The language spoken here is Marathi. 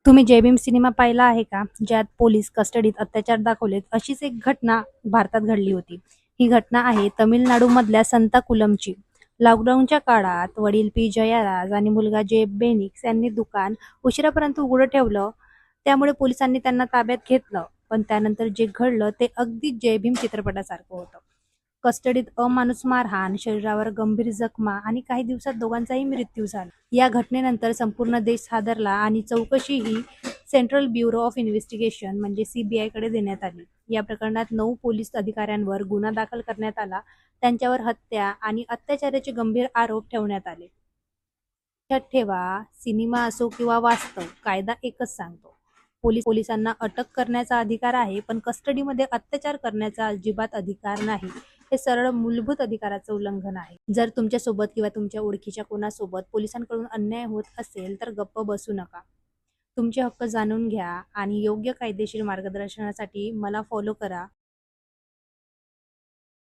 तुम्ही जय भीम सिनेमा पाहिला आहे का? ज्यात पोलीस कस्टडीत अत्याचार दाखवलेत. अशीच एक घटना भारतात घडली होती. ही घटना आहे तमिळनाडूमधल्या संताकुलमची. लॉकडाऊनच्या काळात वडील पी जयराज आणि मुलगा जे बेनिक्स यांनी दुकान उशिरापर्यंत उघडं ठेवलं. त्यामुळे पोलिसांनी त्यांना ताब्यात घेतलं. पण त्यानंतर जे घडलं ते अगदी जय भीम चित्रपटासारखं होतं. कस्टडीत अमानुष मारहाण, शरीरावर गंभीर जखमा आणि काही दिवसात दोघांचाही मृत्यू झाला. या घटनेनंतर संपूर्ण देश हादरला आणि चौकशी ही सेंट्रल ब्युरो ऑफ इन्व्हेस्टिगेशन म्हणजे CBI कडे देण्यात आली. या प्रकरणात 9 पोलीस अधिकाऱ्यांवर गुन्हा दाखल करण्यात आला. त्यांच्यावर हत्या आणि अत्याचाराचे गंभीर आरोप ठेवण्यात आले. लक्षात ठेवा, सिनेमा असो किंवा वास्तव, कायदा एकच सांगतो. पोलिसांना अटक करण्याचा अधिकार आहे, पण कस्टडीमध्ये अत्याचार करण्याचा अजिबात अधिकार नाही. हे सरळ मूलभूत अधिकाराचं उल्लंघन आहे. जर तुमच्यासोबत किंवा तुमच्या ओळखीच्या कोणासोबत पोलिसांकडून अन्याय होत असेल तर गप्प बसू नका. तुमचे हक्क जाणून घ्या आणि योग्य कायदेशीर मार्गदर्शनासाठी मला फॉलो करा.